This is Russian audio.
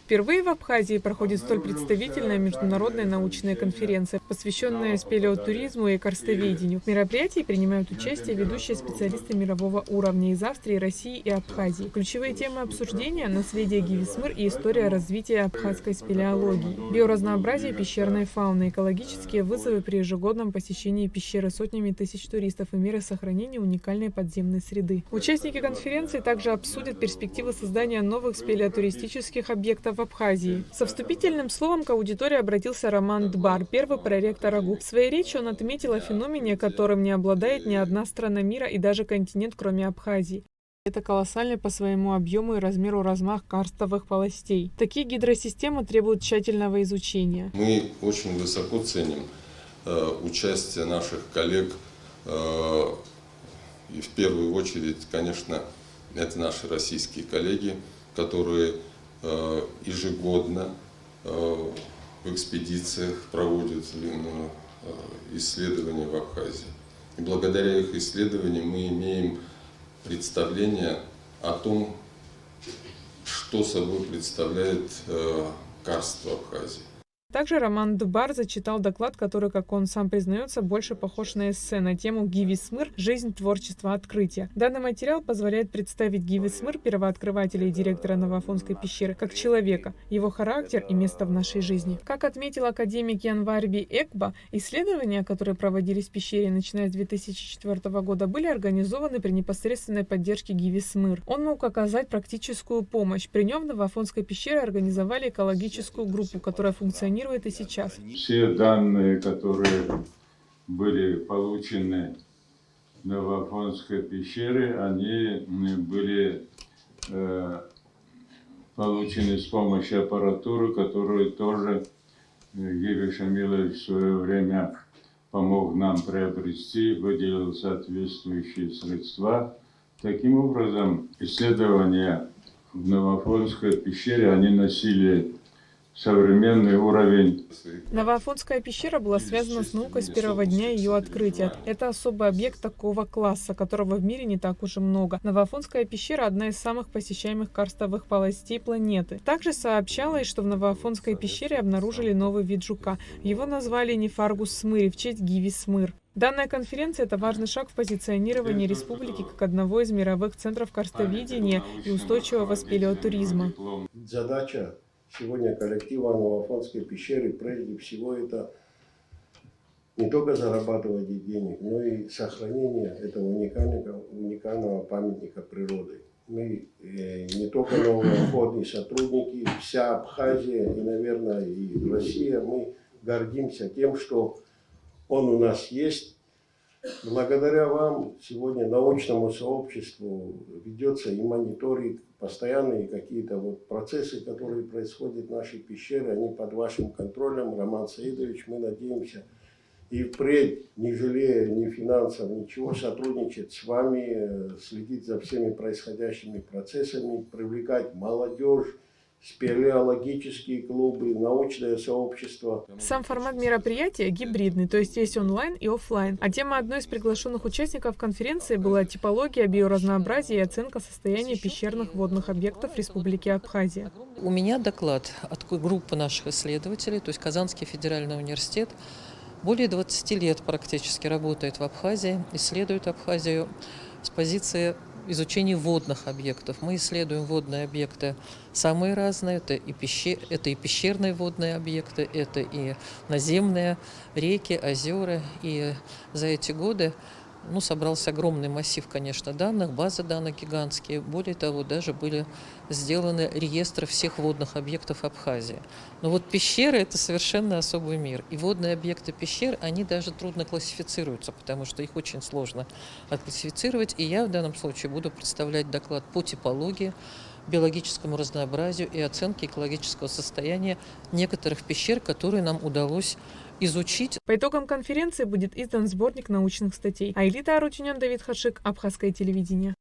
Впервые в Абхазии проходит столь представительная международная научная конференция, посвященная спелеотуризму и карстоведению. В мероприятии принимают участие ведущие специалисты мирового уровня из Австрии, России и Абхазии. Ключевые темы обсуждения – наследие Гивисмыр и история развития абхазской спелеологии, биоразнообразие пещерной фауны, экологические вызовы при ежегодном посещении пещеры сотнями тысяч туристов и меры сохранения уникальной подземной среды. Участники конференции также обсудят перспективы создания новых спелеотуристических объектов в Абхазии. Со вступительным словом к аудитории обратился Роман Дбар, первый проректор АГУ. В своей речи он отметил о феномене, которым не обладает ни одна страна мира и даже континент, кроме Абхазии. Это колоссальный по своему объему и размеру размах карстовых полостей. Такие гидросистемы требуют тщательного изучения. Мы очень высоко ценим участие наших коллег, и в первую очередь, конечно, это наши российские коллеги, которые ежегодно в экспедициях проводят исследования в Абхазии. И благодаря их исследованиям мы имеем представление о том, что собой представляет карст в Абхазии. Также Роман Дбар зачитал доклад, который, как он сам признается, больше похож на эссе на тему «Гивисмыр. Жизнь, творчество, открытие». Данный материал позволяет представить Гивисмыр, первооткрывателя и директора Новоафонской пещеры, как человека, его характер и место в нашей жизни. Как отметил академик Январби Экба, исследования, которые проводились в пещере, начиная с 2004 года, были организованы при непосредственной поддержке Гивисмыр. Он мог оказать практическую помощь. При нем в Новоафонской пещере организовали экологическую группу, которая функционирует и сейчас. Все данные, которые были получены в Новоафонской пещере, они были получены с помощью аппаратуры, которую тоже Гиви Шамилович в свое время помог нам приобрести, выделил соответствующие средства. Таким образом, исследования в Новоафонской пещере, они носили современный уровень. Новоафонская пещера была связана с наукой с первого дня ее открытия. Это особый объект такого класса, которого в мире не так уж и много. Новоафонская пещера – одна из самых посещаемых карстовых полостей планеты. Также сообщалось, что в Новоафонской пещере обнаружили новый вид жука. Его назвали Нефаргус смыри в честь Гивисмыр. Данная конференция – это важный шаг в позиционировании республики как одного из мировых центров карстоведения и устойчивого спелеотуризма. Задача сегодня коллектива Новоафонской пещеры, прежде всего, это не только зарабатывать денег, но и сохранение этого уникального памятника природы. Мы не только новоафонные сотрудники, вся Абхазия и, наверное, и Россия, мы гордимся тем, что он у нас есть. Благодаря вам сегодня научному сообществу ведется и мониторинг, постоянные какие-то процессы, которые происходят в нашей пещере, они под вашим контролем, Роман Саидович, мы надеемся, и впредь, не жалея ни финансов, ничего, сотрудничать с вами, следить за всеми происходящими процессами, привлекать молодежь, спелеологические клубы, научное сообщество. Сам формат мероприятия гибридный, то есть есть онлайн и офлайн. А тема одной из приглашенных участников конференции была типология, биоразнообразие и оценка состояния пещерных водных объектов Республики Абхазия. У меня доклад от группы наших исследователей, то есть Казанский федеральный университет. Более 20 лет практически работает в Абхазии, исследует Абхазию с позиции изучение водных объектов. Мы исследуем водные объекты самые разные. Это и пещерные водные объекты, это и наземные реки, озера. И за эти годы собрался огромный массив, конечно, данных, базы данных гигантские. Более того, даже были сделаны реестры всех водных объектов Абхазии. Но пещеры – это совершенно особый мир. И водные объекты пещер, они даже трудно классифицируются, потому что их очень сложно отклассифицировать. И я в данном случае буду представлять доклад по типологии, биологическому разнообразию и оценке экологического состояния некоторых пещер, которые нам удалось изучить. По итогам конференции будет издан сборник научных статей. Айлита Арутюнян, Давид Хашик, Абхазское телевидение.